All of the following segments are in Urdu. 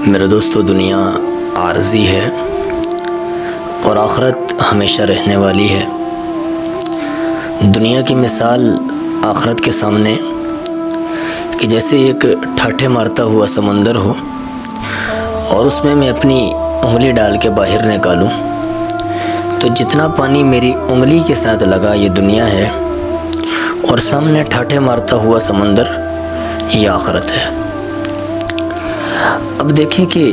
میرے دوستو، دنیا عارضی ہے اور آخرت ہمیشہ رہنے والی ہے۔ دنیا کی مثال آخرت کے سامنے کہ جیسے ایک ٹھاٹھے مارتا ہوا سمندر ہو اور اس میں اپنی انگلی ڈال کے باہر نکالوں تو جتنا پانی میری انگلی کے ساتھ لگا یہ دنیا ہے، اور سامنے ٹھاٹھے مارتا ہوا سمندر یہ آخرت ہے۔ اب دیکھیں کہ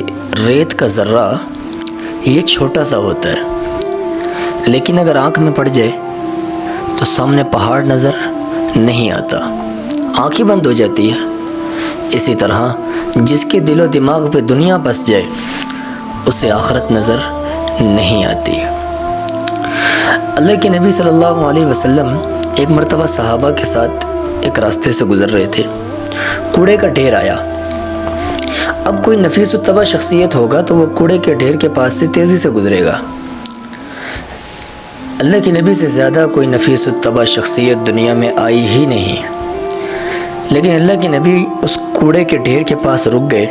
ریت کا ذرہ یہ چھوٹا سا ہوتا ہے، لیکن اگر آنکھ میں پڑ جائے تو سامنے پہاڑ نظر نہیں آتا، آنکھ ہی بند ہو جاتی ہے۔ اسی طرح جس کے دل و دماغ پہ دنیا بس جائے اسے آخرت نظر نہیں آتی۔ اللہ کے نبی صلی اللہ علیہ وسلم ایک مرتبہ صحابہ کے ساتھ ایک راستے سے گزر رہے تھے، کوڑے کا ڈھیر آیا۔ اب کوئی نفیس الطبع شخصیت ہوگا تو وہ کوڑے کے ڈھیر کے پاس سے تیزی سے گزرے گا۔ اللہ کے نبی سے زیادہ کوئی نفیس الطبع شخصیت دنیا میں آئی ہی نہیں، لیکن اللہ کے نبی اس کوڑے کے ڈھیر کے پاس رک گئے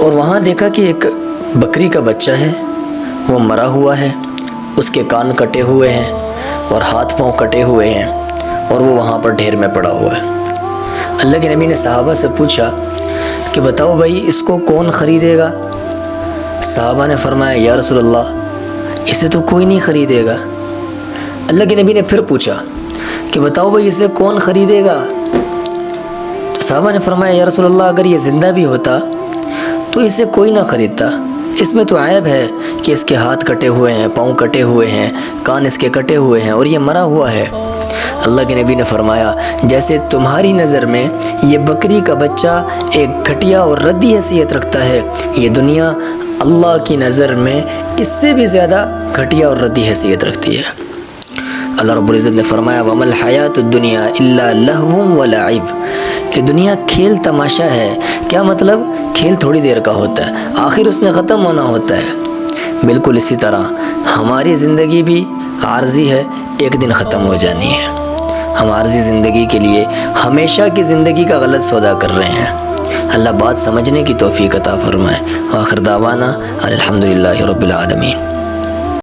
اور وہاں دیکھا کہ ایک بکری کا بچہ ہے، وہ مرا ہوا ہے، اس کے کان کٹے ہوئے ہیں اور ہاتھ پاؤں کٹے ہوئے ہیں، اور وہ وہاں پر ڈھیر میں پڑا ہوا ہے۔ اللہ کے نبی نے صحابہ سے پوچھا کہ بتاؤ بھائی اس کو کون خریدے گا؟ صحابہ نے فرمایا یا رسول اللہ اسے تو کوئی نہیں خریدے گا۔ اللہ کے نبی نے پھر پوچھا کہ بتاؤ بھائی اسے کون خریدے گا؟ تو صحابہ نے فرمایا یا رسول اللہ اگر یہ زندہ بھی ہوتا تو اسے کوئی نہ خریدتا، اس میں تو عیب ہے کہ اس کے ہاتھ کٹے ہوئے ہیں، پاؤں کٹے ہوئے ہیں، کان اس کے کٹے ہوئے ہیں اور یہ مرا ہوا ہے۔ اللہ کے نبی نے فرمایا جیسے تمہاری نظر میں یہ بکری کا بچہ ایک گھٹیا اور ردی حیثیت رکھتا ہے، یہ دنیا اللہ کی نظر میں اس سے بھی زیادہ گھٹیا اور ردی حیثیت رکھتی ہے۔ اللہ رب العزت نے فرمایا وَمَا الْحَيَاةُ الدُّنْيَا إِلَّا لَهْوٌ وَلَعِبٌ، کہ دنیا کھیل تماشا ہے۔ کیا مطلب؟ کھیل تھوڑی دیر کا ہوتا ہے، آخر اس نے ختم ہونا ہوتا ہے۔ بالکل اسی طرح ہماری زندگی بھی عارضی ہے، ایک دن ختم ہو جانی ہے۔ ہم عارضی زندگی کے لیے ہمیشہ کی زندگی کا غلط سودا کر رہے ہیں۔ اللہ بات سمجھنے کی توفیق عطا فرمائے۔ وآخر دعوانا الحمدللہ رب العالمین۔